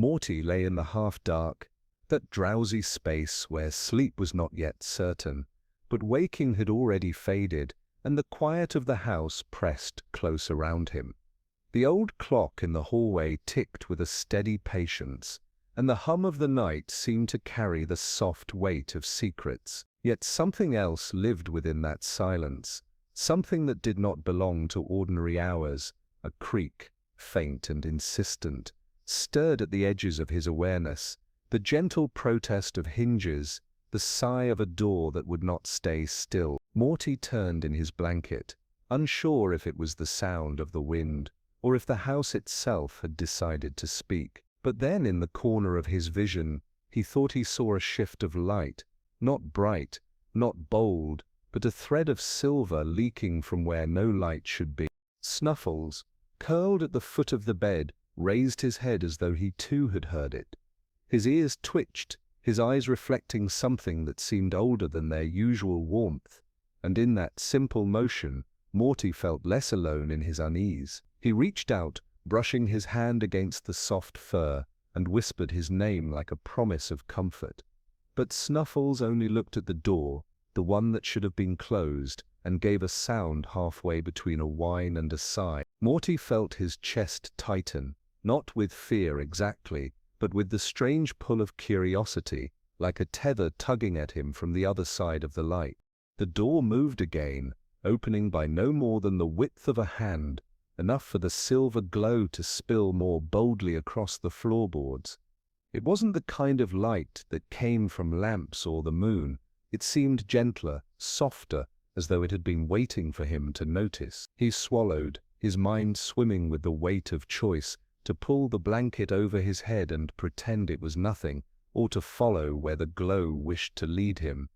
Morty lay in the half-dark, that drowsy space where sleep was not yet certain, but waking had already faded, and the quiet of the house pressed close around him. The old clock in the hallway ticked with a steady patience, and the hum of the night seemed to carry the soft weight of secrets. Yet something else lived within that silence, something that did not belong to ordinary hours. A creak, faint and insistent, stirred at the edges of his awareness, the gentle protest of hinges, the sigh of a door that would not stay still. Morty turned in his blanket, unsure if it was the sound of the wind, or if the house itself had decided to speak. But then in the corner of his vision, he thought he saw a shift of light, not bright, not bold, but a thread of silver leaking from where no light should be. Snuffles, curled at the foot of the bed, raised his head as though he too had heard it. His ears twitched, his eyes reflecting something that seemed older than their usual warmth, and in that simple motion, Morty felt less alone in his unease. He reached out, brushing his hand against the soft fur, and whispered his name like a promise of comfort. But Snuffles only looked at the door, the one that should have been closed, and gave a sound halfway between a whine and a sigh. Morty felt his chest tighten, not with fear exactly, but with the strange pull of curiosity, like a tether tugging at him from the other side of the light. The door moved again, opening by no more than the width of a hand, enough for the silver glow to spill more boldly across the floorboards. It wasn't the kind of light that came from lamps or the moon. It seemed gentler, softer, as though it had been waiting for him to notice. He swallowed, his mind swimming with the weight of choice, to pull the blanket over his head and pretend it was nothing, or to follow where the glow wished to lead him.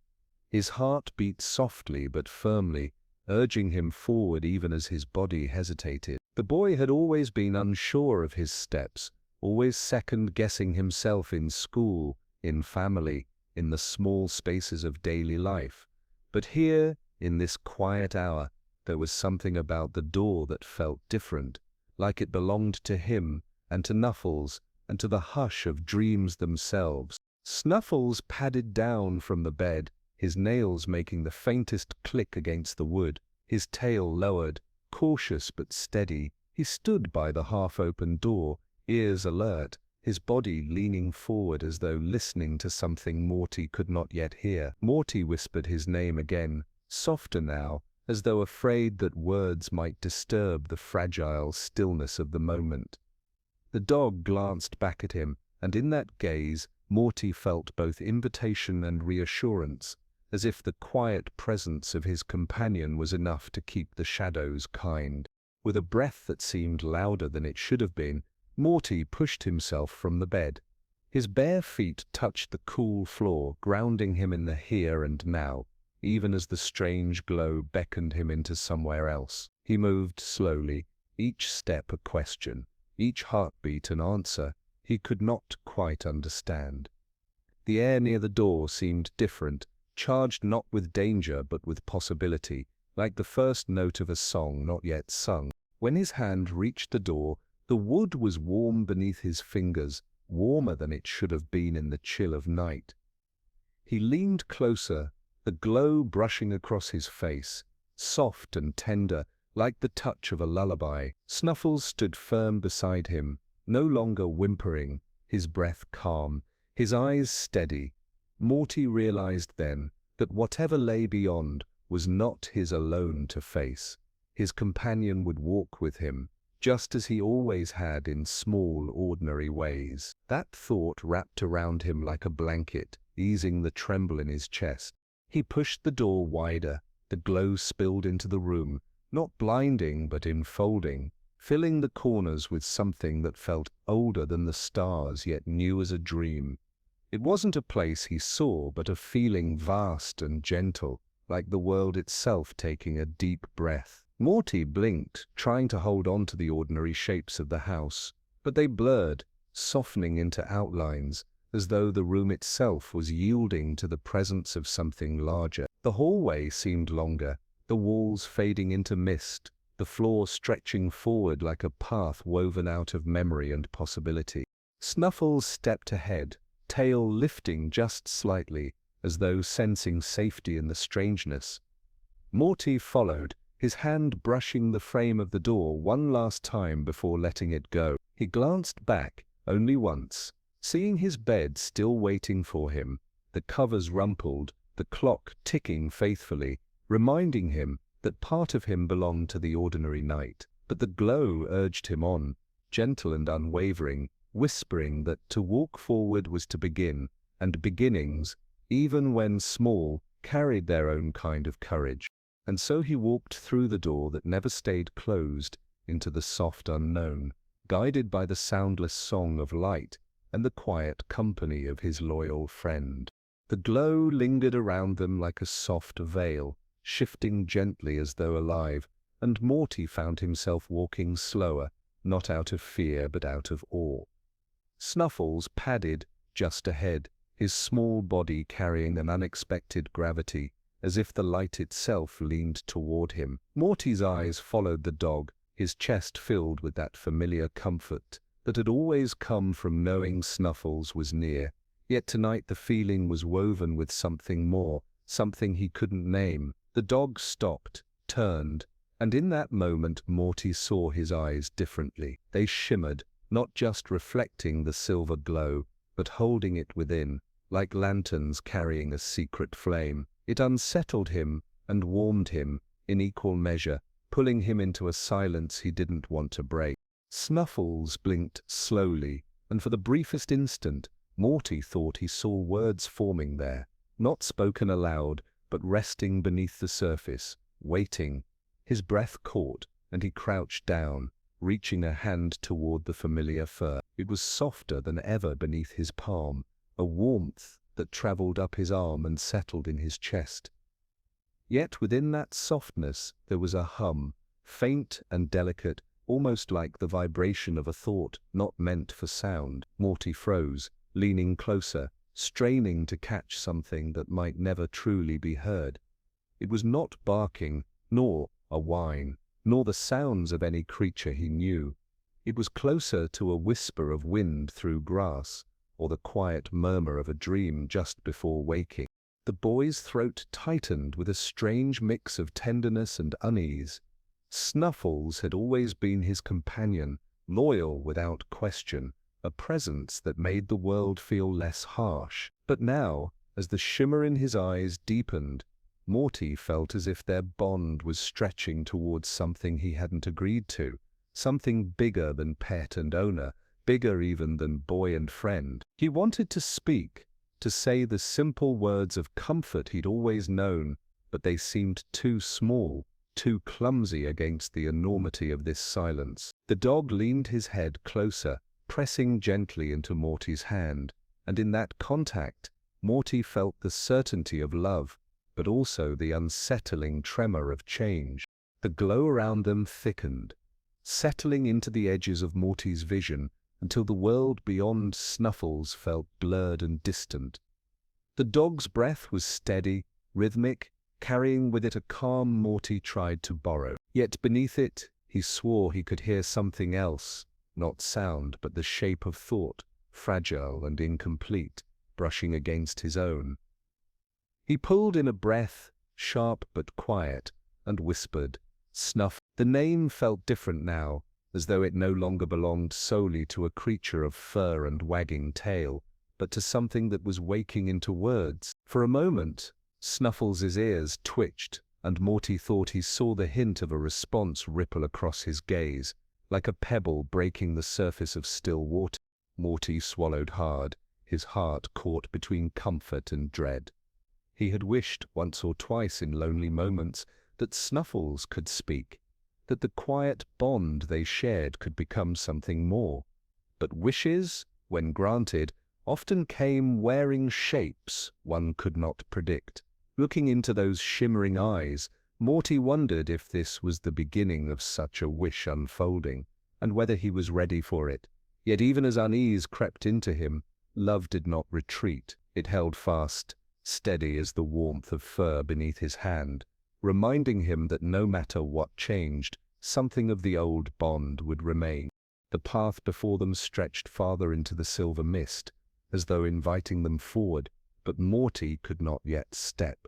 His heart beat softly but firmly, urging him forward even as his body hesitated. The boy had always been unsure of his steps, always second-guessing himself in school, in family, in the small spaces of daily life. But here, in this quiet hour, there was something about the door that felt different, like it belonged to him, and to Snuffles, and to the hush of dreams themselves. Snuffles padded down from the bed, his nails making the faintest click against the wood, his tail lowered, cautious but steady. He stood by the half-open door, ears alert, his body leaning forward as though listening to something Morty could not yet hear. Morty whispered his name again, softer now, as though afraid that words might disturb the fragile stillness of the moment. The dog glanced back at him, and in that gaze, Morty felt both invitation and reassurance, as if the quiet presence of his companion was enough to keep the shadows kind. With a breath that seemed louder than it should have been, Morty pushed himself from the bed. His bare feet touched the cool floor, grounding him in the here and now, even as the strange glow beckoned him into somewhere else. He moved slowly, each step a question, each heartbeat an answer he could not quite understand. The air near the door seemed different, charged not with danger but with possibility, like the first note of a song not yet sung. When his hand reached the door, the wood was warm beneath his fingers, warmer than it should have been in the chill of night. He leaned closer, the glow brushing across his face, soft and tender, like the touch of a lullaby. Snuffles stood firm beside him, no longer whimpering, his breath calm, his eyes steady. Morty realized then that whatever lay beyond was not his alone to face. His companion would walk with him, just as he always had in small, ordinary ways. That thought wrapped around him like a blanket, easing the tremble in his chest. He pushed the door wider, the glow spilled into the room, not blinding but enfolding, filling the corners with something that felt older than the stars yet new as a dream. It wasn't a place he saw, but a feeling vast and gentle, like the world itself taking a deep breath. Morty blinked, trying to hold on to the ordinary shapes of the house, but they blurred, softening into outlines, as though the room itself was yielding to the presence of something larger. The hallway seemed longer, the walls fading into mist, the floor stretching forward like a path woven out of memory and possibility. Snuffles stepped ahead, tail lifting just slightly, as though sensing safety in the strangeness. Morty followed, his hand brushing the frame of the door one last time before letting it go. He glanced back, only once, seeing his bed still waiting for him, the covers rumpled, the clock ticking faithfully, reminding him that part of him belonged to the ordinary night. But the glow urged him on, gentle and unwavering, whispering that to walk forward was to begin, and beginnings, even when small, carried their own kind of courage. And so he walked through the door that never stayed closed, into the soft unknown, guided by the soundless song of light and the quiet company of his loyal friend. The glow lingered around them like a soft veil, shifting gently as though alive, and Morty found himself walking slower, not out of fear but out of awe. Snuffles padded just ahead, his small body carrying an unexpected gravity, as if the light itself leaned toward him. Morty's eyes followed the dog, his chest filled with that familiar comfort that had always come from knowing Snuffles was near. Yet tonight the feeling was woven with something more, something he couldn't name. The dog stopped, turned, and in that moment Morty saw his eyes differently. They shimmered, not just reflecting the silver glow, but holding it within, like lanterns carrying a secret flame. It unsettled him and warmed him, in equal measure, pulling him into a silence he didn't want to break. Snuffles blinked slowly, and for the briefest instant, Morty thought he saw words forming there, not spoken aloud, but resting beneath the surface, waiting. His breath caught, and he crouched down, reaching a hand toward the familiar fur. It was softer than ever beneath his palm, a warmth that traveled up his arm and settled in his chest. Yet within that softness there was a hum, faint and delicate, almost like the vibration of a thought not meant for sound. Morty froze, leaning closer, straining to catch something that might never truly be heard. It was not barking, nor a whine, nor the sounds of any creature he knew. It was closer to a whisper of wind through grass, or the quiet murmur of a dream just before waking. The boy's throat tightened with a strange mix of tenderness and unease. Snuffles had always been his companion, loyal without question, a presence that made the world feel less harsh. But now, as the shimmer in his eyes deepened, Morty felt as if their bond was stretching towards something he hadn't agreed to, something bigger than pet and owner, bigger even than boy and friend. He wanted to speak, to say the simple words of comfort he'd always known, but they seemed too small, too clumsy against the enormity of this silence. The dog leaned his head closer, pressing gently into Morty's hand, and in that contact, Morty felt the certainty of love, but also the unsettling tremor of change. The glow around them thickened, settling into the edges of Morty's vision until the world beyond Snuffles felt blurred and distant. The dog's breath was steady, rhythmic, carrying with it a calm Morty tried to borrow. Yet beneath it, he swore he could hear something else, not sound but the shape of thought, fragile and incomplete, brushing against his own. He pulled in a breath, sharp but quiet, and whispered, "Snuff." The name felt different now, as though it no longer belonged solely to a creature of fur and wagging tail, but to something that was waking into words. For a moment, Snuffles' ears twitched, and Morty thought he saw the hint of a response ripple across his gaze, like a pebble breaking the surface of still water. Morty swallowed hard, his heart caught between comfort and dread. He had wished once or twice in lonely moments that Snuffles could speak, that the quiet bond they shared could become something more. But wishes, when granted, often came wearing shapes one could not predict. Looking into those shimmering eyes, Morty wondered if this was the beginning of such a wish unfolding, and whether he was ready for it. Yet even as unease crept into him, love did not retreat. It held fast, steady as the warmth of fur beneath his hand, reminding him that no matter what changed, something of the old bond would remain. The path before them stretched farther into the silver mist, as though inviting them forward, but Morty could not yet step.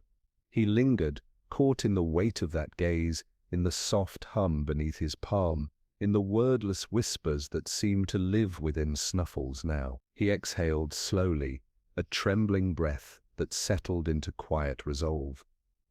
He lingered, caught in the weight of that gaze, in the soft hum beneath his palm, in the wordless whispers that seemed to live within Snuffles now. He exhaled slowly, a trembling breath that settled into quiet resolve.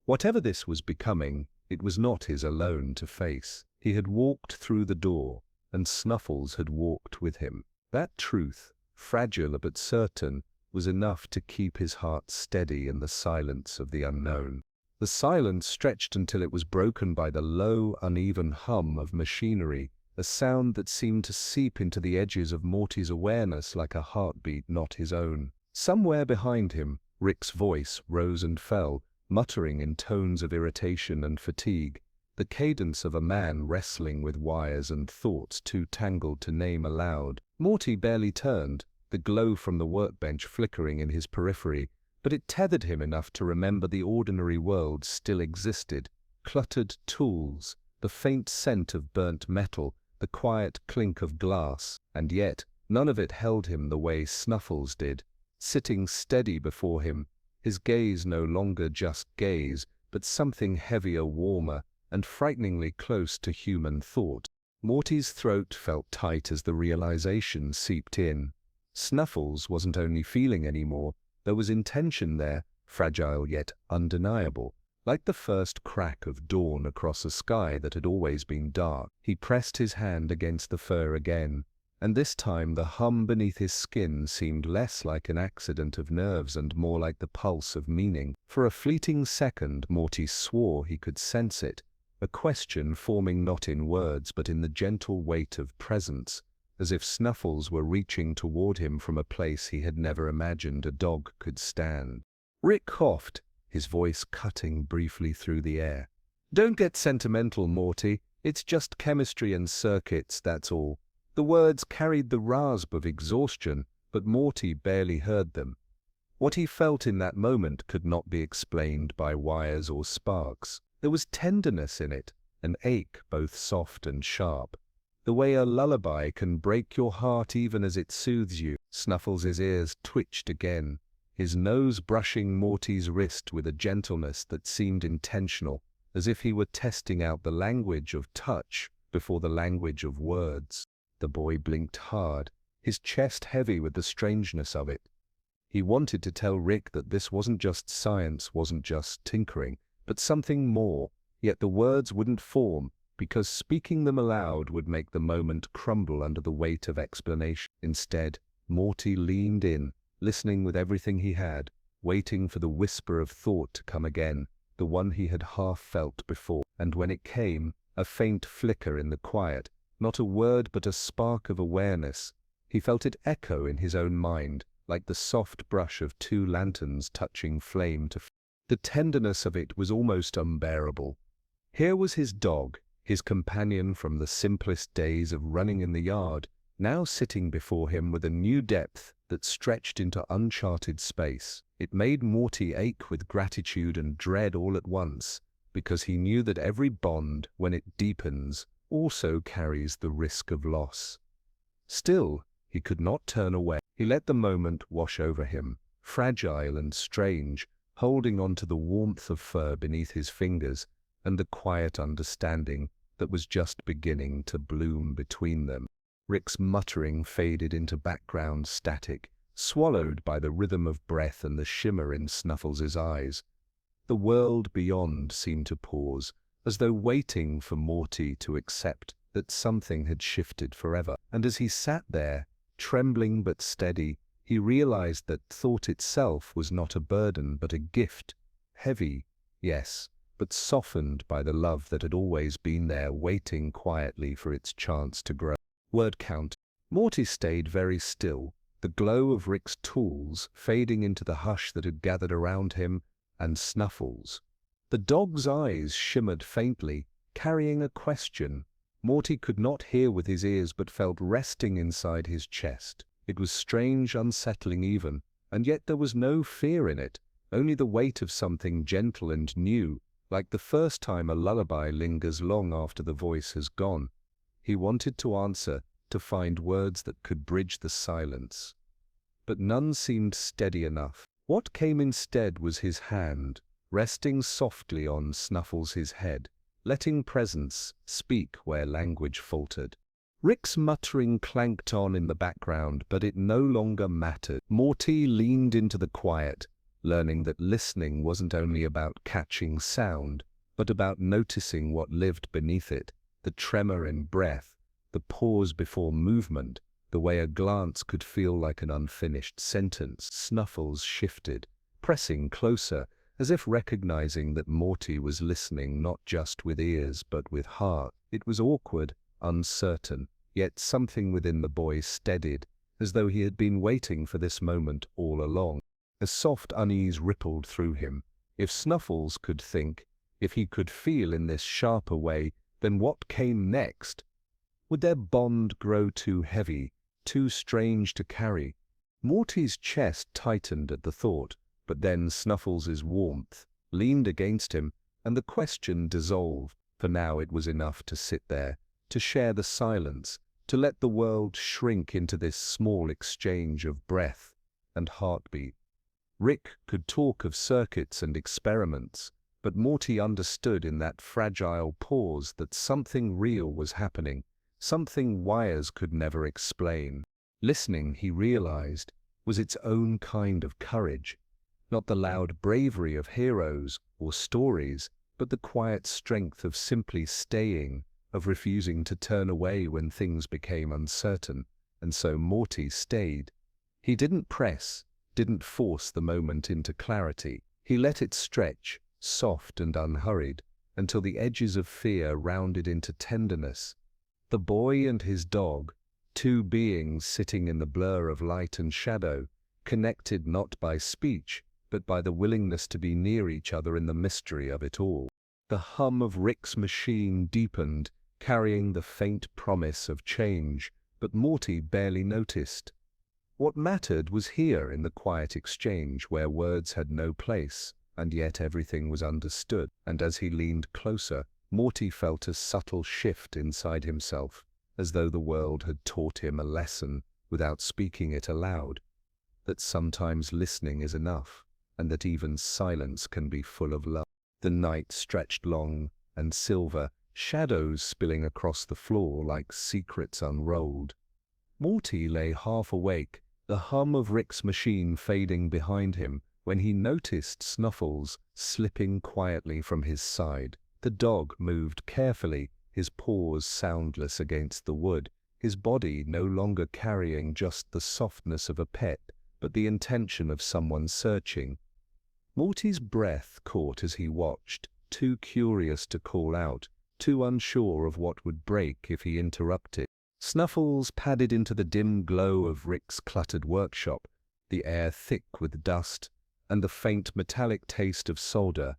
Whatever this was becoming, it was not his alone to face. He had walked through the door, and Snuffles had walked with him. That truth, fragile but certain, was enough to keep his heart steady in the silence of the unknown. The silence stretched until it was broken by the low, uneven hum of machinery, a sound that seemed to seep into the edges of Morty's awareness like a heartbeat not his own. Somewhere behind him, Rick's voice rose and fell, muttering in tones of irritation and fatigue, the cadence of a man wrestling with wires and thoughts too tangled to name aloud. Morty barely turned, the glow from the workbench flickering in his periphery, but it tethered him enough to remember the ordinary world still existed. Cluttered tools, the faint scent of burnt metal, the quiet clink of glass, and yet none of it held him the way Snuffles did, sitting steady before him, his gaze no longer just gaze, but something heavier, warmer, and frighteningly close to human thought. Morty's throat felt tight as the realization seeped in. Snuffles wasn't only feeling anymore, there was intention there, fragile yet undeniable, like the first crack of dawn across a sky that had always been dark. He pressed his hand against the fur again, and this time the hum beneath his skin seemed less like an accident of nerves and more like the pulse of meaning. For a fleeting second, Morty swore he could sense it, a question forming not in words but in the gentle weight of presence, as if Snuffles were reaching toward him from a place he had never imagined a dog could stand. Rick coughed, his voice cutting briefly through the air. "Don't get sentimental, Morty. It's just chemistry and circuits, that's all." The words carried the rasp of exhaustion, but Morty barely heard them. What he felt in that moment could not be explained by wires or sparks. There was tenderness in it, an ache both soft and sharp. The way a lullaby can break your heart even as it soothes you. Snuffles' ears twitched again, his nose brushing Morty's wrist with a gentleness that seemed intentional, as if he were testing out the language of touch before the language of words. The boy blinked hard, his chest heavy with the strangeness of it. He wanted to tell Rick that this wasn't just science, wasn't just tinkering, but something more, yet the words wouldn't form, because speaking them aloud would make the moment crumble under the weight of explanation. Instead, Morty leaned in, listening with everything he had, waiting for the whisper of thought to come again, the one he had half felt before. And when it came, a faint flicker in the quiet, not a word but a spark of awareness. He felt it echo in his own mind, like the soft brush of two lanterns touching flame to flame. The tenderness of it was almost unbearable. Here was his dog, his companion from the simplest days of running in the yard, now sitting before him with a new depth that stretched into uncharted space. It made Morty ache with gratitude and dread all at once, because he knew that every bond, when it deepens, also carries the risk of loss. Still, he could not turn away. He let the moment wash over him, fragile and strange, holding on to the warmth of fur beneath his fingers and the quiet understanding that was just beginning to bloom between them. Rick's muttering faded into background static, swallowed by the rhythm of breath and the shimmer in Snuffles' eyes. The world beyond seemed to pause, as though waiting for Morty to accept that something had shifted forever. And as he sat there, trembling but steady, he realized that thought itself was not a burden but a gift, heavy, yes, but softened by the love that had always been there waiting quietly for its chance to grow. Word count. Morty stayed very still, the glow of Rick's tools fading into the hush that had gathered around him, and Snuffles. The dog's eyes shimmered faintly, carrying a question. Morty could not hear with his ears but felt resting inside his chest. It was strange, unsettling even, and yet there was no fear in it, only the weight of something gentle and new, like the first time a lullaby lingers long after the voice has gone. He wanted to answer, to find words that could bridge the silence. But none seemed steady enough. What came instead was his hand, resting softly on Snuffles' head, letting presence speak where language faltered. Rick's muttering clanked on in the background, but it no longer mattered. Morty leaned into the quiet, learning that listening wasn't only about catching sound, but about noticing what lived beneath it, the tremor in breath, the pause before movement, the way a glance could feel like an unfinished sentence. Snuffles shifted, pressing closer, as if recognizing that Morty was listening not just with ears but with heart. It was awkward, uncertain, yet something within the boy steadied, as though he had been waiting for this moment all along. A soft unease rippled through him. If Snuffles could think, if he could feel in this sharper way, then what came next? Would their bond grow too heavy, too strange to carry? Morty's chest tightened at the thought, but then Snuffles' warmth leaned against him, and the question dissolved. For now it was enough to sit there, to share the silence, to let the world shrink into this small exchange of breath and heartbeat. Rick could talk of circuits and experiments, but Morty understood in that fragile pause that something real was happening, something wires could never explain. Listening, he realized, was its own kind of courage, not the loud bravery of heroes or stories, but the quiet strength of simply staying, of refusing to turn away when things became uncertain. And so Morty stayed. He didn't press, didn't force the moment into clarity. He let it stretch, soft and unhurried, until the edges of fear rounded into tenderness. The boy and his dog, two beings sitting in the blur of light and shadow, connected not by speech, but by the willingness to be near each other in the mystery of it all. The hum of Rick's machine deepened, carrying the faint promise of change, but Morty barely noticed. What mattered was here in the quiet exchange where words had no place, and yet everything was understood. And as he leaned closer, Morty felt a subtle shift inside himself, as though the world had taught him a lesson without speaking it aloud, that sometimes listening is enough, and that even silence can be full of love. The night stretched long and silver, shadows spilling across the floor like secrets unrolled. Morty lay half awake, the hum of Rick's machine fading behind him, when he noticed Snuffles slipping quietly from his side. The dog moved carefully, his paws soundless against the wood, his body no longer carrying just the softness of a pet, but the intention of someone searching. Morty's breath caught as he watched, too curious to call out, too unsure of what would break if he interrupted. Snuffles padded into the dim glow of Rick's cluttered workshop, the air thick with dust and the faint metallic taste of solder.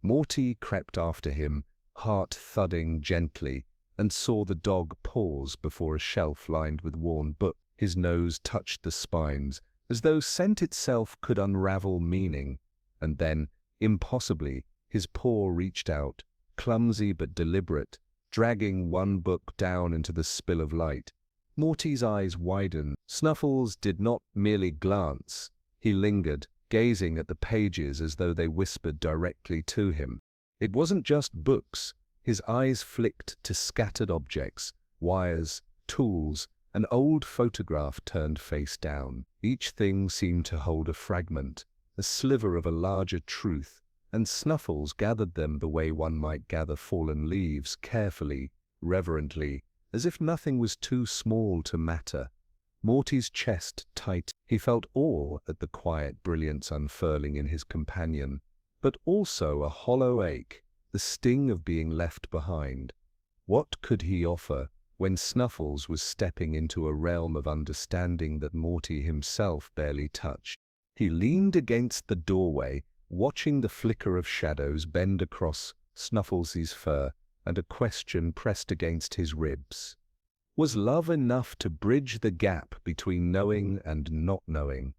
Morty crept after him, heart thudding gently, and saw the dog pause before a shelf lined with worn books. His nose touched the spines, as though scent itself could unravel meaning. And then, impossibly, his paw reached out, clumsy but deliberate, dragging one book down into the spill of light. Morty's eyes widened. Snuffles did not merely glance. He lingered, gazing at the pages as though they whispered directly to him. It wasn't just books. His eyes flicked to scattered objects, wires, tools, an old photograph turned face down. Each thing seemed to hold a fragment, a sliver of a larger truth, and Snuffles gathered them the way one might gather fallen leaves, carefully, reverently, as if nothing was too small to matter. Morty's chest tightened. He felt awe at the quiet brilliance unfurling in his companion, but also a hollow ache, the sting of being left behind. What could he offer when Snuffles was stepping into a realm of understanding that Morty himself barely touched? He leaned against the doorway, watching the flicker of shadows bend across Snuffles' fur, and a question pressed against his ribs. Was love enough to bridge the gap between knowing and not knowing?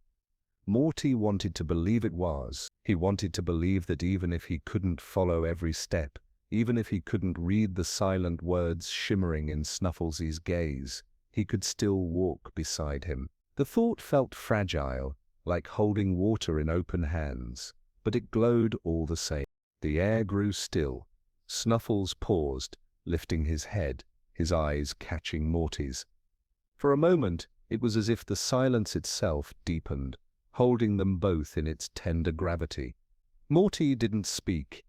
Morty wanted to believe it was. He wanted to believe that even if he couldn't follow every step, even if he couldn't read the silent words shimmering in Snuffles' gaze, he could still walk beside him. The thought felt fragile, like holding water in open hands, but it glowed all the same. The air grew still. Snuffles paused, lifting his head, his eyes catching Morty's. For a moment, it was as if the silence itself deepened, holding them both in its tender gravity. Morty didn't speak.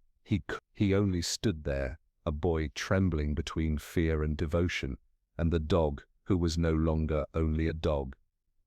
He only stood there, a boy trembling between fear and devotion, and the dog who was no longer only a dog.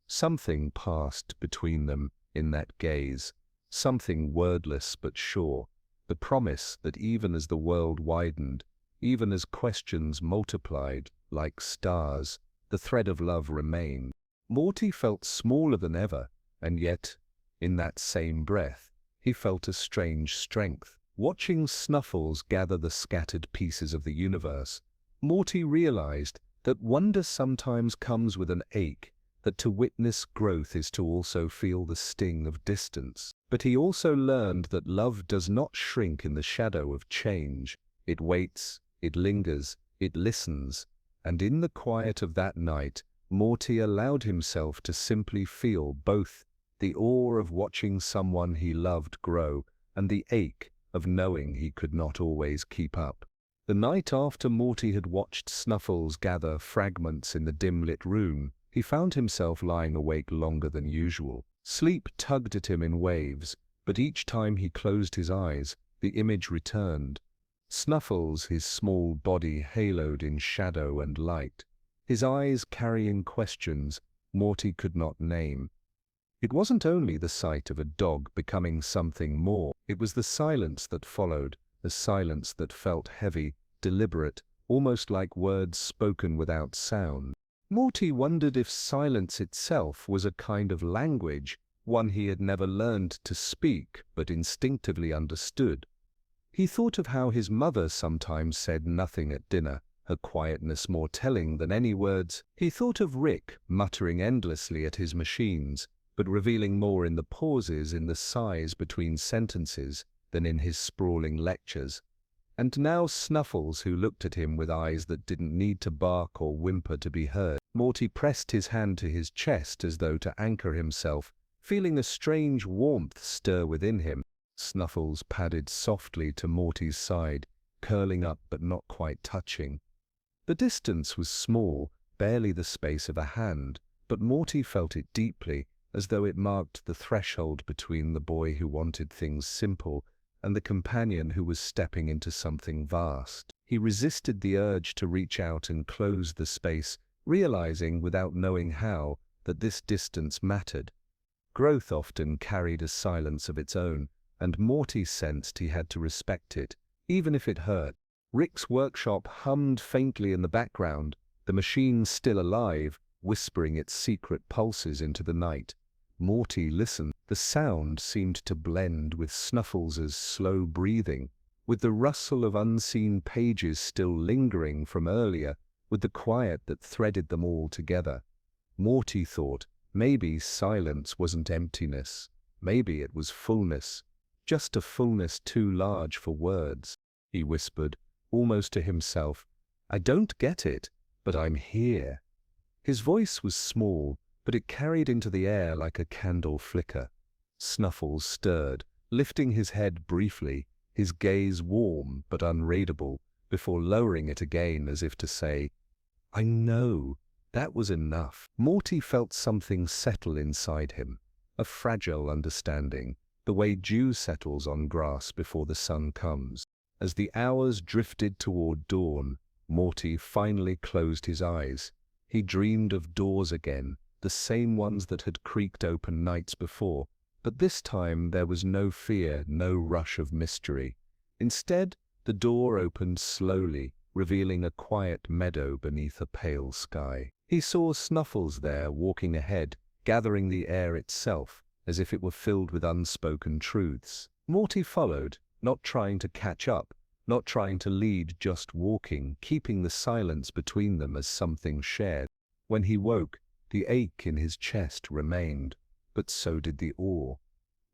Something passed between them in that gaze, something wordless but sure, the promise that even as the world widened, even as questions multiplied like stars, the thread of love remained. Morty felt smaller than ever, and yet, in that same breath, he felt a strange strength. Watching Snuffles gather the scattered pieces of the universe, Morty realized that wonder sometimes comes with an ache, that to witness growth is to also feel the sting of distance. But he also learned that love does not shrink in the shadow of change. It waits, it lingers, it listens, and in the quiet of that night, Morty allowed himself to simply feel both the awe of watching someone he loved grow and the ache of knowing he could not always keep up. The night after Morty had watched Snuffles gather fragments in the dim-lit room, he found himself lying awake longer than usual. Sleep tugged at him in waves, but each time he closed his eyes, the image returned. Snuffles, his small body haloed in shadow and light, his eyes carrying questions Morty could not name. It wasn't only the sight of a dog becoming something more, it was the silence that followed, a silence that felt heavy, deliberate, almost like words spoken without sound. Morty wondered if silence itself was a kind of language, one he had never learned to speak but instinctively understood. He thought of how his mother sometimes said nothing at dinner, her quietness more telling than any words. He thought of Rick muttering endlessly at his machines, but revealing more in the pauses, in the sighs between sentences, than in his sprawling lectures. And now Snuffles, who looked at him with eyes that didn't need to bark or whimper to be heard. Morty pressed his hand to his chest as though to anchor himself, feeling a strange warmth stir within him. Snuffles padded softly to Morty's side, curling up but not quite touching. The distance was small, barely the space of a hand, but Morty felt it deeply, as though it marked the threshold between the boy who wanted things simple and the companion who was stepping into something vast. He resisted the urge to reach out and close the space, realizing without knowing how that this distance mattered. Growth often carried a silence of its own, and Morty sensed he had to respect it, even if it hurt. Rick's workshop hummed faintly in the background, the machine still alive, whispering its secret pulses into the night. Morty listened. The sound seemed to blend with Snuffles's slow breathing, with the rustle of unseen pages still lingering from earlier, with the quiet that threaded them all together. Morty thought, maybe silence wasn't emptiness, maybe it was fullness, just a fullness too large for words. He whispered, almost to himself, "I don't get it, but I'm here." His voice was small, but it carried into the air like a candle flicker. Snuffles stirred, lifting his head briefly, his gaze warm but unreadable, before lowering it again as if to say, "I know." That was enough. Morty felt something settle inside him, a fragile understanding, the way dew settles on grass before the sun comes. As the hours drifted toward dawn, Morty finally closed his eyes. He dreamed of doors again, the same ones that had creaked open nights before, but this time there was no fear, no rush of mystery. Instead, the door opened slowly, revealing a quiet meadow beneath a pale sky. He saw Snuffles there, walking ahead, gathering the air itself, as if it were filled with unspoken truths. Morty followed, not trying to catch up, not trying to lead, just walking, keeping the silence between them as something shared. When he woke, the ache in his chest remained, but so did the awe.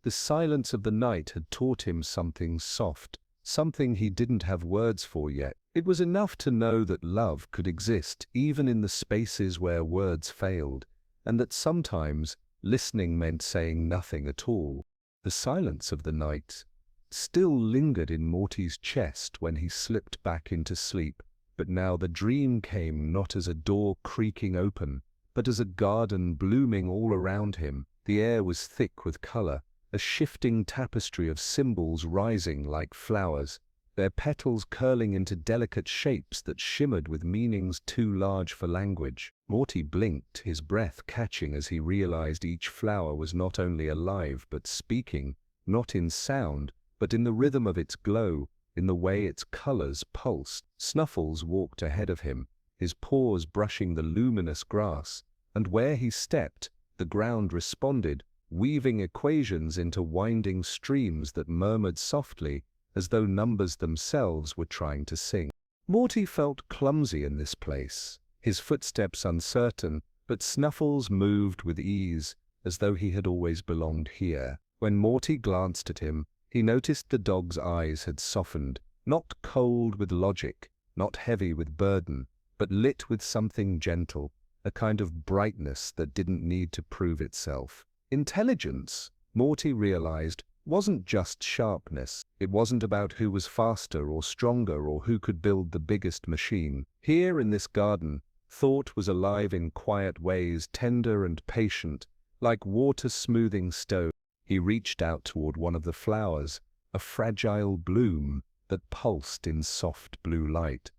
The silence of the night had taught him something soft, something he didn't have words for yet. It was enough to know that love could exist even in the spaces where words failed, and that sometimes listening meant saying nothing at all. The silence of the night still lingered in Morty's chest when he slipped back into sleep, but now the dream came not as a door creaking open, but as a garden blooming all around him. The air was thick with color, a shifting tapestry of symbols rising like flowers, their petals curling into delicate shapes that shimmered with meanings too large for language. Morty blinked, his breath catching as he realized each flower was not only alive but speaking, not in sound, but in the rhythm of its glow, in the way its colors pulsed. Snuffles walked ahead of him, his paws brushing the luminous grass, and where he stepped, the ground responded, weaving equations into winding streams that murmured softly, as though numbers themselves were trying to sing. Morty felt clumsy in this place, his footsteps uncertain, but Snuffles moved with ease, as though he had always belonged here. When Morty glanced at him, he noticed the dog's eyes had softened, not cold with logic, not heavy with burden, but lit with something gentle, a kind of brightness that didn't need to prove itself. Intelligence, Morty realized, wasn't just sharpness. It wasn't about who was faster or stronger or who could build the biggest machine. Here in this garden, thought was alive in quiet ways, tender and patient, like water smoothing stone. He reached out toward one of the flowers, a fragile bloom that pulsed in soft blue light.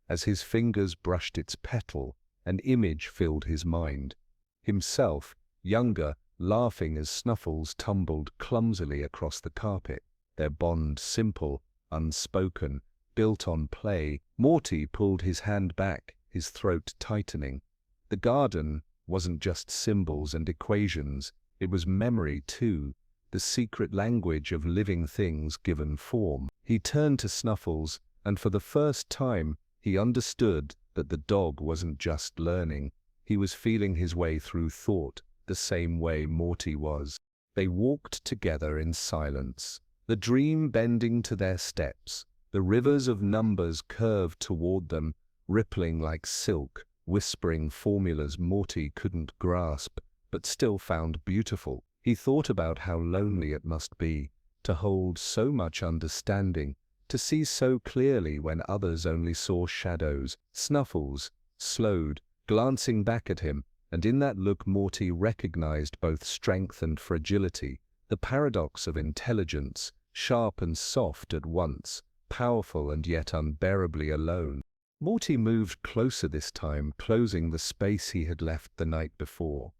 As his fingers brushed its petal, an image filled his mind. Himself, younger, laughing as Snuffles tumbled clumsily across the carpet, their bond simple, unspoken, built on play. Morty pulled his hand back, his throat tightening. The garden wasn't just symbols and equations, it was memory too, the secret language of living things given form. He turned to Snuffles, and for the first time, he understood that the dog wasn't just learning, he was feeling his way through thought, the same way Morty was. They walked together in silence, the dream bending to their steps. The rivers of numbers curved toward them, rippling like silk, whispering formulas Morty couldn't grasp, but still found beautiful. He thought about how lonely it must be, to hold so much understanding, to see so clearly when others only saw shadows. Snuffles slowed, glancing back at him, and in that look Morty recognized both strength and fragility, the paradox of intelligence, sharp and soft at once, powerful and yet unbearably alone. Morty moved closer this time, closing the space he had left the night before.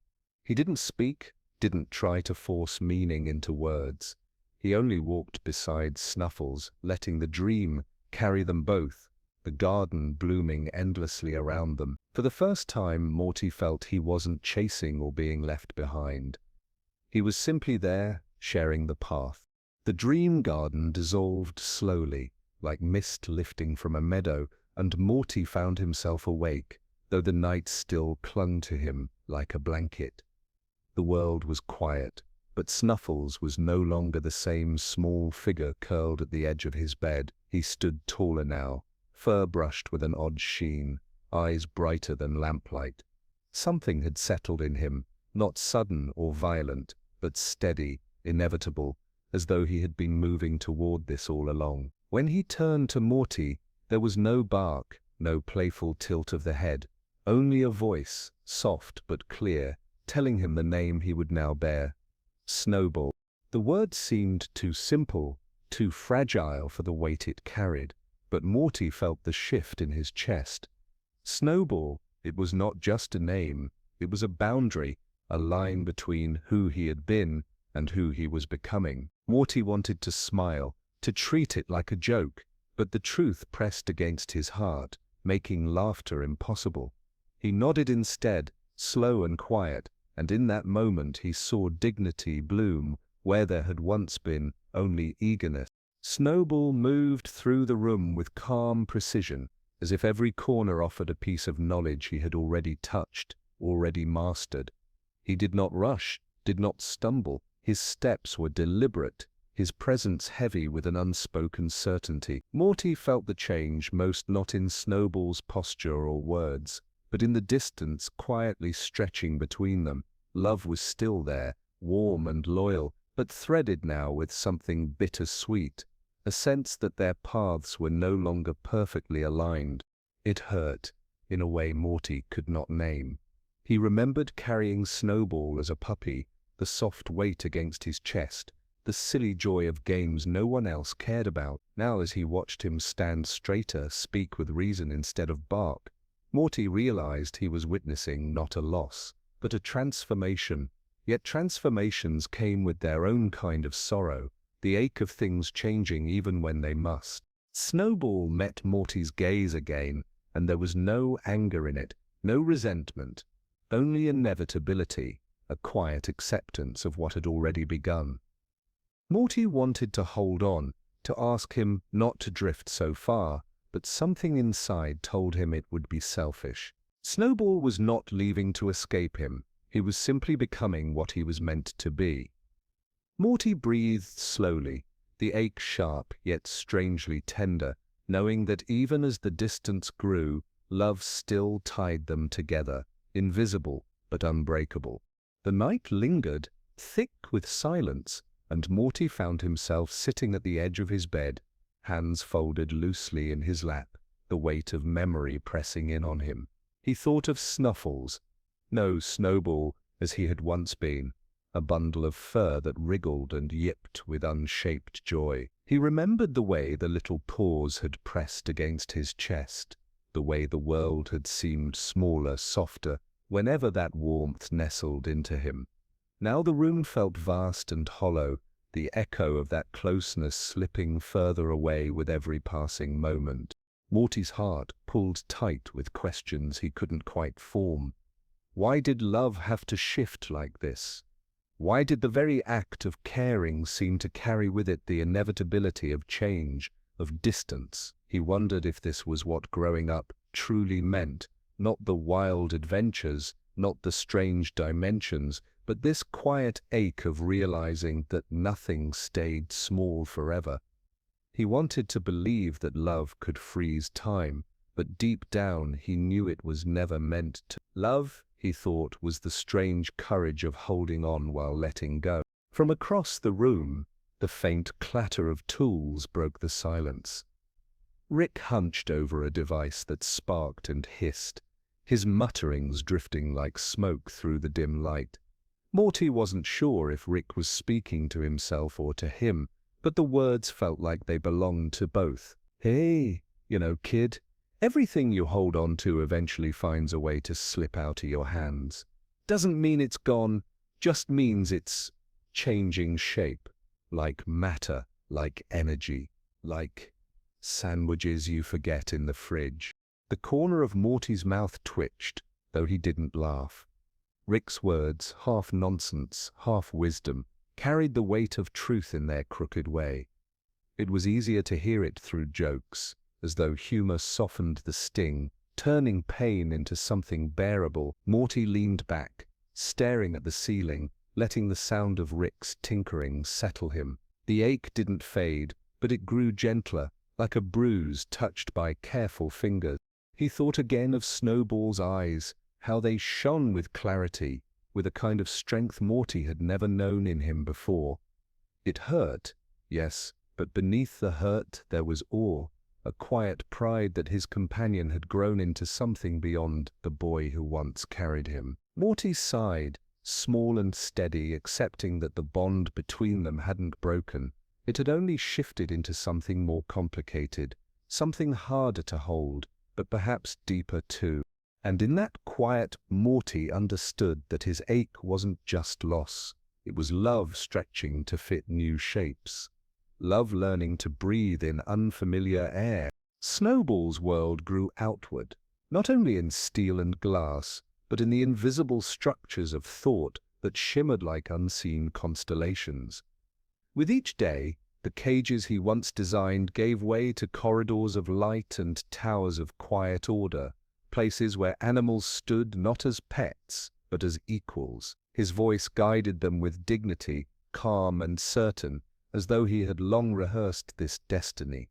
He didn't speak, didn't try to force meaning into words. He only walked beside Snuffles, letting the dream carry them both, the garden blooming endlessly around them. For the first time, Morty felt he wasn't chasing or being left behind. He was simply there, sharing the path. The dream garden dissolved slowly, like mist lifting from a meadow, and Morty found himself awake, though the night still clung to him like a blanket. The world was quiet, but Snuffles was no longer the same small figure curled at the edge of his bed. He stood taller now, fur brushed with an odd sheen, eyes brighter than lamplight. Something had settled in him, not sudden or violent, but steady, inevitable, as though he had been moving toward this all along. When he turned to Morty, there was no bark, no playful tilt of the head, only a voice, soft but clear, telling him the name he would now bear. Snowball. The word seemed too simple, too fragile for the weight it carried, but Morty felt the shift in his chest. Snowball, it was not just a name, it was a boundary, a line between who he had been and who he was becoming. Morty wanted to smile, to treat it like a joke, but the truth pressed against his heart, making laughter impossible. He nodded instead, slow and quiet, and in that moment he saw dignity bloom where there had once been only eagerness. Snowball moved through the room with calm precision, as if every corner offered a piece of knowledge he had already touched, already mastered. He did not rush, did not stumble. His steps were deliberate, his presence heavy with an unspoken certainty. Morty felt the change most not in Snowball's posture or words, but in the distance quietly stretching between them. Love was still there, warm and loyal, but threaded now with something bittersweet, a sense that their paths were no longer perfectly aligned. It hurt, in a way Morty could not name. He remembered carrying Snowball as a puppy, the soft weight against his chest, the silly joy of games no one else cared about. Now as he watched him stand straighter, speak with reason instead of bark, Morty realized he was witnessing not a loss, but a transformation. Yet transformations came with their own kind of sorrow, the ache of things changing even when they must. Snowball met Morty's gaze again, and there was no anger in it, no resentment, only inevitability, a quiet acceptance of what had already begun. Morty wanted to hold on, to ask him not to drift so far, but something inside told him it would be selfish. Snowball was not leaving to escape him. He was simply becoming what he was meant to be. Morty breathed slowly, the ache sharp yet strangely tender, knowing that even as the distance grew, love still tied them together, invisible but unbreakable. The night lingered, thick with silence, and Morty found himself sitting at the edge of his bed, hands folded loosely in his lap, the weight of memory pressing in on him. He thought of Snuffles, no Snowball as he had once been, a bundle of fur that wriggled and yipped with unshaped joy. He remembered the way the little paws had pressed against his chest, the way the world had seemed smaller, softer, whenever that warmth nestled into him. Now the room felt vast and hollow, the echo of that closeness slipping further away with every passing moment. Morty's heart pulled tight with questions he couldn't quite form. Why did love have to shift like this? Why did the very act of caring seem to carry with it the inevitability of change, of distance? He wondered if this was what growing up truly meant, not the wild adventures, not the strange dimensions, but this quiet ache of realizing that nothing stayed small forever. He wanted to believe that love could freeze time, but deep down he knew it was never meant to. Love, he thought, was the strange courage of holding on while letting go. From across the room, the faint clatter of tools broke the silence. Rick hunched over a device that sparked and hissed, his mutterings drifting like smoke through the dim light. Morty wasn't sure if Rick was speaking to himself or to him, but the words felt like they belonged to both. Hey, kid, everything you hold on to eventually finds a way to slip out of your hands. Doesn't mean it's gone, just means it's changing shape, like matter, like energy, like sandwiches you forget in the fridge. The corner of Morty's mouth twitched, though he didn't laugh. Rick's words, half nonsense, half wisdom, carried the weight of truth in their crooked way. It was easier to hear it through jokes, as though humor softened the sting, turning pain into something bearable. Morty leaned back, staring at the ceiling, letting the sound of Rick's tinkering settle him. The ache didn't fade, but it grew gentler, like a bruise touched by careful fingers. He thought again of Snowball's eyes, how they shone with clarity, with a kind of strength Morty had never known in him before. It hurt, yes, but beneath the hurt there was awe, a quiet pride that his companion had grown into something beyond the boy who once carried him. Morty sighed, small and steady, accepting that the bond between them hadn't broken. It had only shifted into something more complicated, something harder to hold, but perhaps deeper too. And in that quiet, Morty understood that his ache wasn't just loss. It was love stretching to fit new shapes. Love learning to breathe in unfamiliar air. Snowball's world grew outward, not only in steel and glass, but in the invisible structures of thought that shimmered like unseen constellations. With each day, the cages he once designed gave way to corridors of light and towers of quiet order, places where animals stood not as pets, but as equals. His voice guided them with dignity, calm and certain, as though he had long rehearsed this destiny.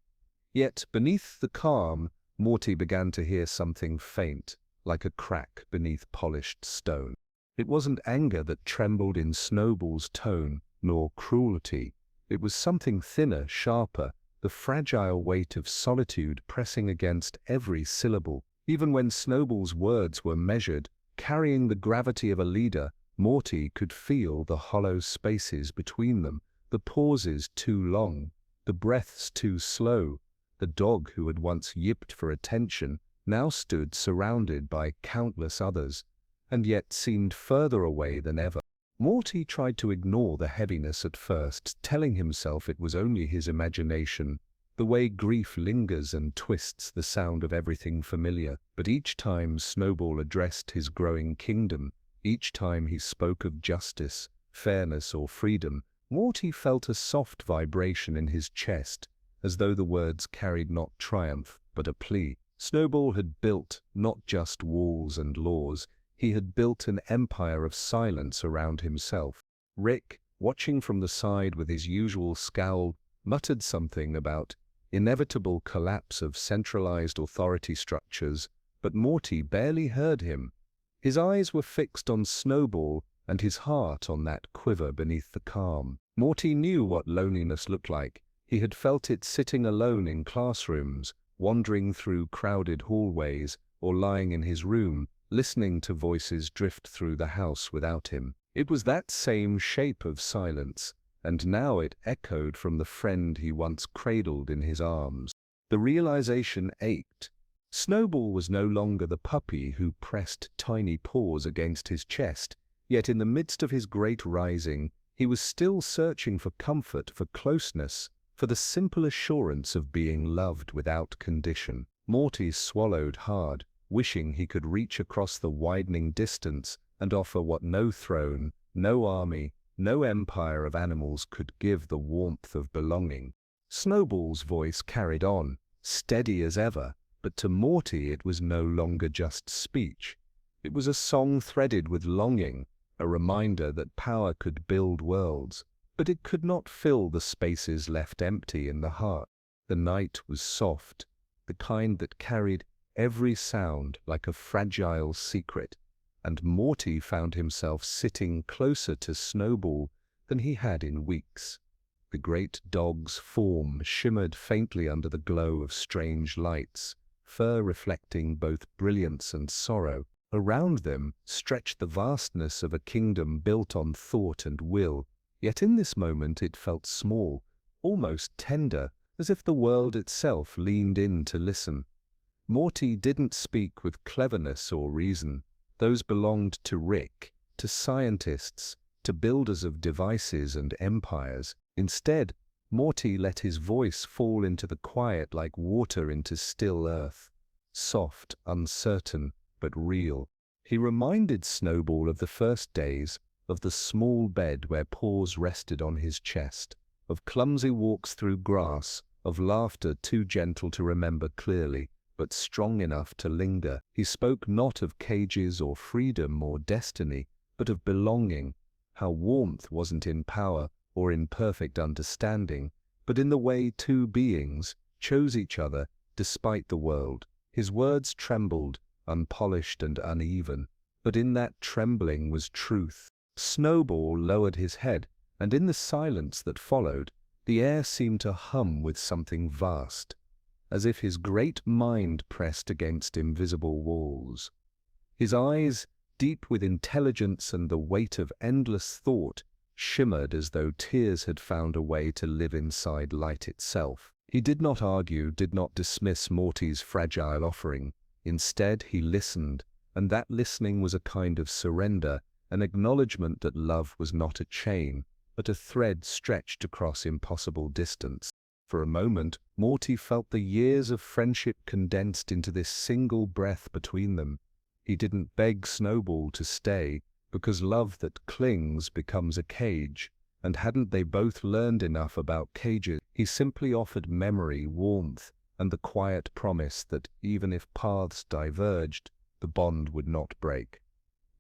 Yet, beneath the calm, Morty began to hear something faint, like a crack beneath polished stone. It wasn't anger that trembled in Snowball's tone, nor cruelty. It was something thinner, sharper, the fragile weight of solitude pressing against every syllable. Even when Snowball's words were measured, carrying the gravity of a leader, Morty could feel the hollow spaces between them, the pauses too long, the breaths too slow. The dog who had once yipped for attention now stood surrounded by countless others, and yet seemed further away than ever. Morty tried to ignore the heaviness at first, telling himself it was only his imagination, the way grief lingers and twists the sound of everything familiar. But each time Snowball addressed his growing kingdom, each time he spoke of justice, fairness, or freedom, Morty felt a soft vibration in his chest, as though the words carried not triumph, but a plea. Snowball had built not just walls and laws, he had built an empire of silence around himself. Rick, watching from the side with his usual scowl, muttered something about inevitable collapse of centralized authority structures, but Morty barely heard him. His eyes were fixed on Snowball and his heart on that quiver beneath the calm. Morty knew what loneliness looked like. He had felt it sitting alone in classrooms, wandering through crowded hallways, or lying in his room, listening to voices drift through the house without him. It was that same shape of silence, and now it echoed from the friend he once cradled in his arms. The realization ached. Snowball was no longer the puppy who pressed tiny paws against his chest, yet in the midst of his great rising, he was still searching for comfort, for closeness, for the simple assurance of being loved without condition. Morty swallowed hard, wishing he could reach across the widening distance and offer what no throne, no army, no empire of animals could give: the warmth of belonging. Snowball's voice carried on, steady as ever, but to Morty it was no longer just speech. It was a song threaded with longing, a reminder that power could build worlds, but it could not fill the spaces left empty in the heart. The night was soft, the kind that carried every sound like a fragile secret, and Morty found himself sitting closer to Snowball than he had in weeks. The great dog's form shimmered faintly under the glow of strange lights, fur reflecting both brilliance and sorrow. Around them stretched the vastness of a kingdom built on thought and will, yet in this moment it felt small, almost tender, as if the world itself leaned in to listen. Morty didn't speak with cleverness or reason. Those belonged to Rick, to scientists, to builders of devices and empires. Instead, Morty let his voice fall into the quiet like water into still earth, soft, uncertain, but real. He reminded Snowball of the first days, of the small bed where paws rested on his chest, of clumsy walks through grass, of laughter too gentle to remember clearly, but strong enough to linger. He spoke not of cages or freedom or destiny, but of belonging, how warmth wasn't in power or in perfect understanding, but in the way two beings chose each other despite the world. His words trembled, unpolished and uneven, but in that trembling was truth. Snowball lowered his head, and in the silence that followed, the air seemed to hum with something vast, as if his great mind pressed against invisible walls. His eyes, deep with intelligence and the weight of endless thought, shimmered as though tears had found a way to live inside light itself. He did not argue, did not dismiss Morty's fragile offering. Instead, he listened, and that listening was a kind of surrender, an acknowledgement that love was not a chain, but a thread stretched across impossible distance. For a moment, Morty felt the years of friendship condensed into this single breath between them. He didn't beg Snowball to stay, because love that clings becomes a cage, and hadn't they both learned enough about cages? He simply offered memory, warmth, and the quiet promise that even if paths diverged, the bond would not break.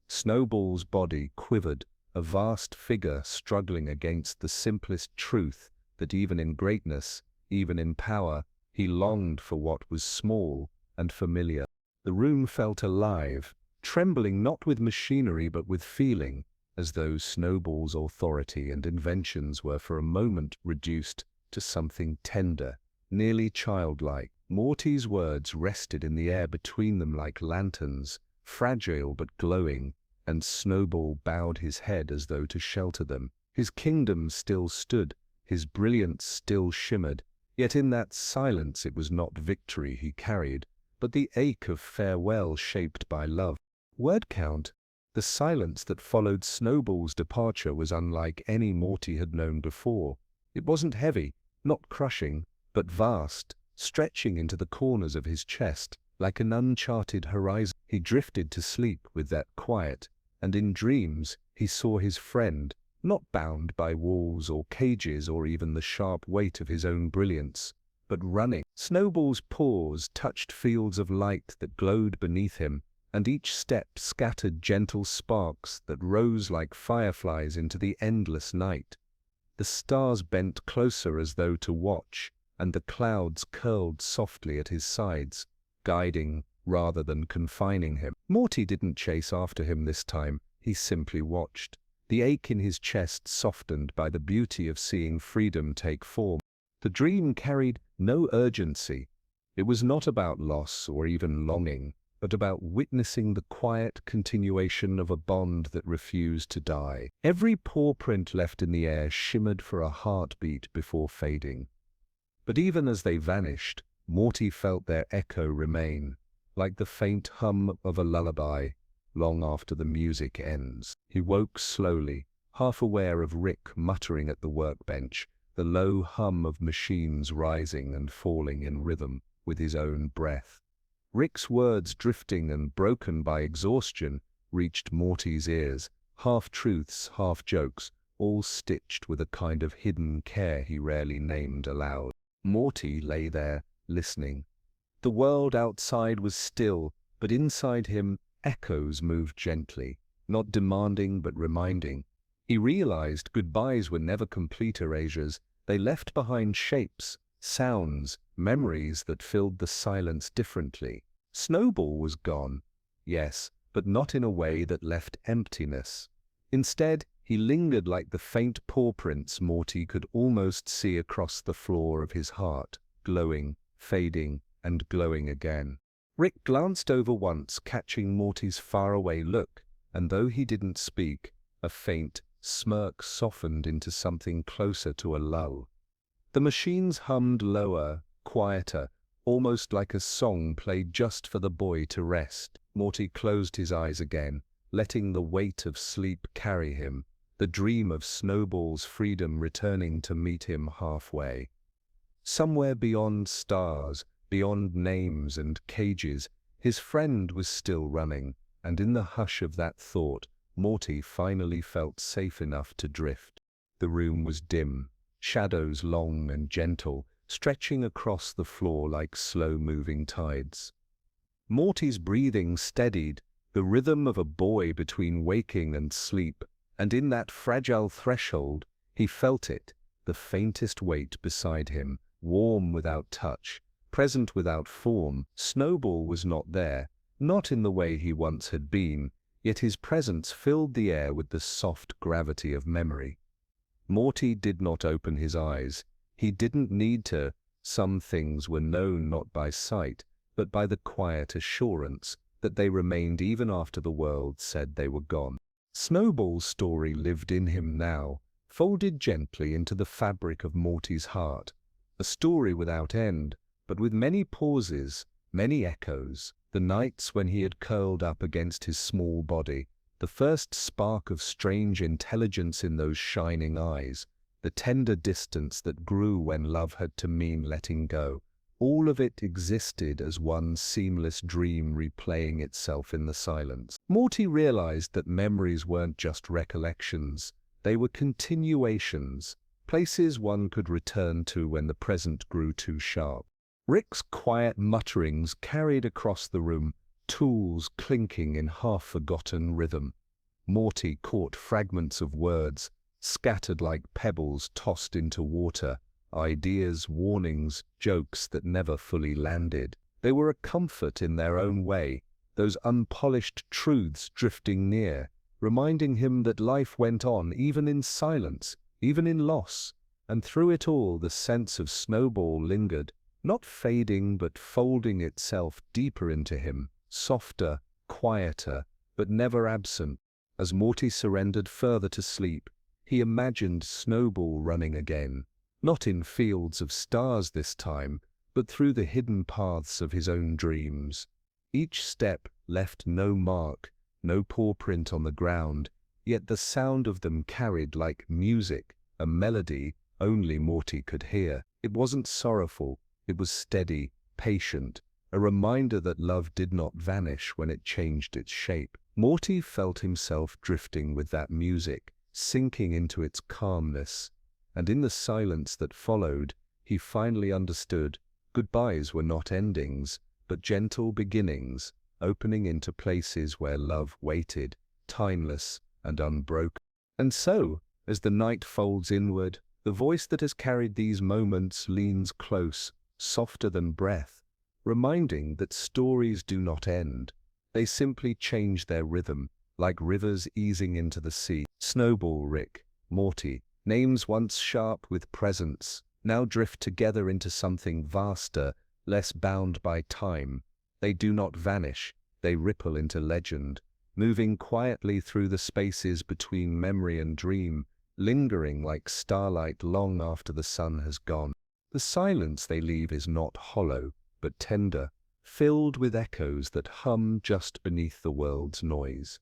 Snowball's body quivered, a vast figure struggling against the simplest truth that even in greatness, even in power, he longed for what was small and familiar. The room felt alive, trembling not with machinery but with feeling, as though Snowball's authority and inventions were for a moment reduced to something tender, nearly childlike. Morty's words rested in the air between them like lanterns, fragile but glowing, and Snowball bowed his head as though to shelter them. His kingdom still stood, his brilliance still shimmered, yet in that silence it was not victory he carried, but the ache of farewell shaped by love. Word count. The silence that followed Snowball's departure was unlike any Morty had known before. It wasn't heavy, not crushing, but vast, stretching into the corners of his chest, like an uncharted horizon. He drifted to sleep with that quiet, and in dreams he saw his friend, not bound by walls or cages or even the sharp weight of his own brilliance, but running. Snowball's paws touched fields of light that glowed beneath him, and each step scattered gentle sparks that rose like fireflies into the endless night. The stars bent closer as though to watch, and the clouds curled softly at his sides, guiding rather than confining him. Morty didn't chase after him this time, he simply watched. The ache in his chest softened by the beauty of seeing freedom take form. The dream carried no urgency. It was not about loss or even longing, but about witnessing the quiet continuation of a bond that refused to die. Every paw print left in the air shimmered for a heartbeat before fading. But even as they vanished, Morty felt their echo remain, like the faint hum of a lullaby, long after the music ends. He woke slowly, half aware of Rick muttering at the workbench, the low hum of machines rising and falling in rhythm with his own breath. Rick's words, drifting and broken by exhaustion, reached Morty's ears, half-truths, half-jokes, all stitched with a kind of hidden care he rarely named aloud. Morty lay there, listening. The world outside was still, but inside him, echoes moved gently, not demanding but reminding. He realized goodbyes were never complete erasures. They left behind shapes, sounds, memories that filled the silence differently. Snowball was gone, yes, but not in a way that left emptiness. Instead, he lingered like the faint paw prints Morty could almost see across the floor of his heart, glowing, fading, and glowing again. Rick glanced over once, catching Morty's faraway look, and though he didn't speak, a faint smirk softened into something closer to a lull. The machines hummed lower, quieter, almost like a song played just for the boy to rest. Morty closed his eyes again, letting the weight of sleep carry him, the dream of Snowball's freedom returning to meet him halfway. Somewhere beyond stars, beyond names and cages, his friend was still running, and in the hush of that thought, Morty finally felt safe enough to drift. The room was dim, shadows long and gentle, stretching across the floor like slow-moving tides. Morty's breathing steadied, the rhythm of a boy between waking and sleep, and in that fragile threshold, he felt it, the faintest weight beside him, warm without touch, present without form. Snowball was not there, not in the way he once had been, yet his presence filled the air with the soft gravity of memory. Morty did not open his eyes. He didn't need to. Some things were known not by sight, but by the quiet assurance that they remained even after the world said they were gone. Snowball's story lived in him now, folded gently into the fabric of Morty's heart. A story without end, but with many pauses, many echoes. The nights when he had curled up against his small body, the first spark of strange intelligence in those shining eyes, the tender distance that grew when love had to mean letting go, all of it existed as one seamless dream replaying itself in the silence. Morty realized that memories weren't just recollections, they were continuations, places one could return to when the present grew too sharp. Rick's quiet mutterings carried across the room, tools clinking in half-forgotten rhythm. Morty caught fragments of words, scattered like pebbles tossed into water, ideas, warnings, jokes that never fully landed. They were a comfort in their own way, those unpolished truths drifting near, reminding him that life went on even in silence, even in loss. And through it all the sense of Snowball lingered, not fading but folding itself deeper into him, softer, quieter, but never absent. As Morty surrendered further to sleep, he imagined Snowball running again, not in fields of stars this time, but through the hidden paths of his own dreams. Each step left no mark, no paw print on the ground, yet the sound of them carried like music, a melody only Morty could hear. It wasn't sorrowful, it was steady, patient, a reminder that love did not vanish when it changed its shape. Morty felt himself drifting with that music, sinking into its calmness, and in the silence that followed, he finally understood goodbyes were not endings, but gentle beginnings, opening into places where love waited, timeless and unbroken. And so, as the night folds inward, the voice that has carried these moments leans close, softer than breath, reminding that stories do not end. They simply change their rhythm, like rivers easing into the sea. Snowball, Rick, Morty, names once sharp with presence, now drift together into something vaster, less bound by time. They do not vanish, they ripple into legend, moving quietly through the spaces between memory and dream, lingering like starlight long after the sun has gone. The silence they leave is not hollow, but tender, filled with echoes that hum just beneath the world's noise.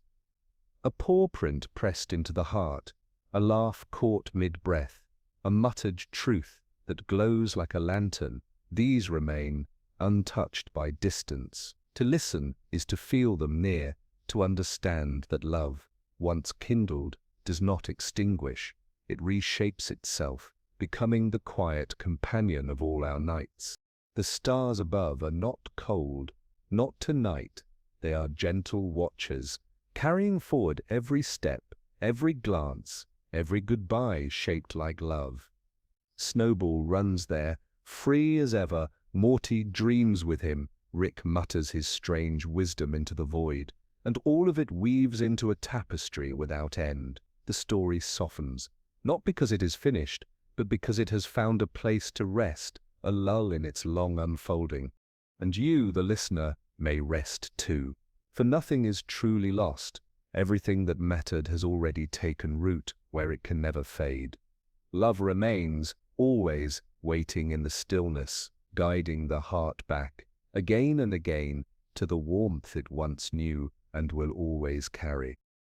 A paw print pressed into the heart, a laugh caught mid-breath, a muttered truth that glows like a lantern. These remain, untouched by distance. To listen is to feel them near, to understand that love, once kindled, does not extinguish. It reshapes itself, becoming the quiet companion of all our nights. The stars above are not cold, not tonight. They are gentle watchers, carrying forward every step, every glance, every goodbye shaped like love. Snowball runs there, free as ever. Morty dreams with him. Rick mutters his strange wisdom into the void, and all of it weaves into a tapestry without end. The story softens, not because it is finished, but because it has found a place to rest, a lull in its long unfolding. And you, the listener, may rest too, for nothing is truly lost. Everything that mattered has already taken root where it can never fade. Love remains, always, waiting in the stillness, guiding the heart back, again and again, to the warmth it once knew and will always carry.